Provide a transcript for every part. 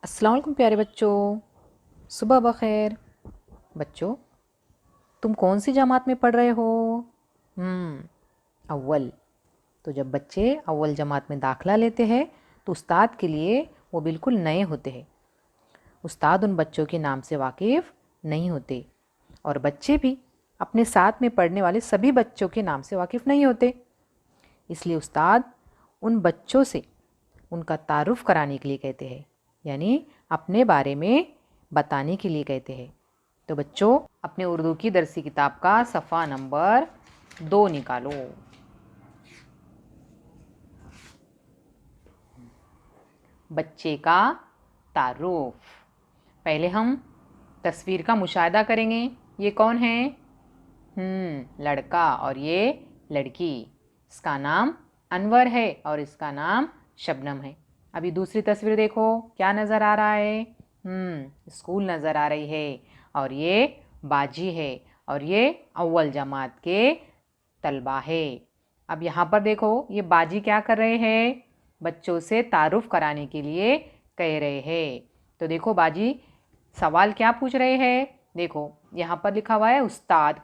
अस्सलाम वालेकुम प्यारे बच्चों, सुबह बखैर। बच्चों, तुम कौन सी जमात में पढ़ रहे हो? अव्वल। तो जब बच्चे अव्वल जमात में दाखिला लेते हैं तो उस्ताद के लिए वो बिल्कुल नए होते हैं। उस्ताद उन बच्चों के नाम से वाकिफ़ नहीं होते और बच्चे भी अपने साथ में पढ़ने वाले सभी बच्चों के नाम से वाकिफ़ नहीं होते। इसलिए उस्ताद उन बच्चों से उनका तारुफ कराने के लिए कहते हैं, यानी अपने बारे में बताने के लिए कहते हैं। तो बच्चों, अपने उर्दू की दरसी किताब का सफ़ा नंबर 2 निकालो। बच्चे का तारुफ। पहले हम तस्वीर का मुशाहिदा करेंगे। ये कौन है? लड़का और ये लड़की। इसका नाम अनवर है और इसका नाम शबनम है। अभी दूसरी तस्वीर देखो, क्या नज़र आ रहा है? स्कूल नज़र आ रही है और ये बाजी है और ये अव्वल जमात के तलबा है। अब यहाँ पर देखो, ये बाजी क्या कर रहे हैं? बच्चों से तारुफ कराने के लिए कह रहे हैं। तो देखो बाजी सवाल क्या पूछ रहे हैं। देखो यहाँ पर लिखा हुआ है उस्ताद।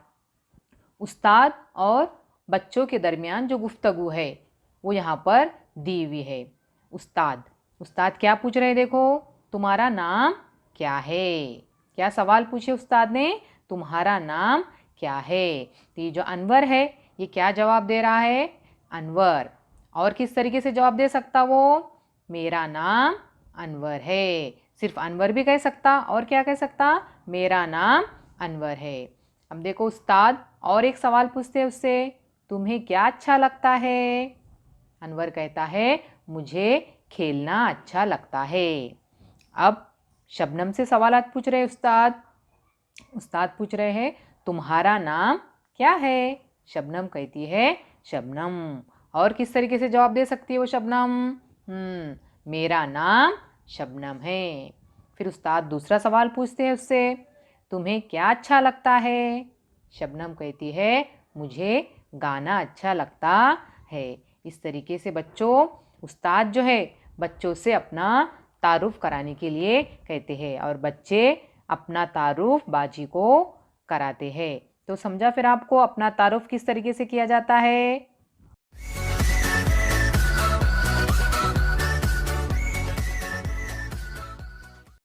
उस्ताद और बच्चों के दरमियान जो गुफ्तगू है वो यहाँ पर दी हुई है। उस्ताद उस्ताद क्या पूछ रहे हैं? देखो, तुम्हारा नाम क्या है? क्या सवाल पूछे उस्ताद ने? तुम्हारा नाम क्या है? तो ये जो अनवर है ये क्या जवाब दे रहा है? अनवर। और किस तरीके से जवाब दे सकता वो? मेरा नाम अनवर है। सिर्फ अनवर भी कह सकता और क्या कह सकता? मेरा नाम अनवर है। अब देखो उस्ताद और एक सवाल पूछते हैं उससे, तुम्हें क्या अच्छा लगता है? अनवर कहता है मुझे खेलना अच्छा लगता है। अब शबनम से सवालात पूछ रहे उस्ताद। उस्ताद पूछ रहे हैं तुम्हारा नाम क्या है? शबनम कहती है शबनम। और किस तरीके से जवाब दे सकती है वो शबनम? मेरा नाम शबनम है। फिर उस्ताद दूसरा सवाल पूछते हैं उससे, तुम्हें क्या अच्छा लगता है? शबनम कहती है मुझे गाना अच्छा लगता है। इस तरीके से बच्चों उस्ताद जो है बच्चों से अपना तारुफ कराने के लिए कहते हैं और बच्चे अपना तारुफ बाजी को कराते हैं। तो समझा फिर आपको अपना तारुफ किस तरीके से किया जाता है?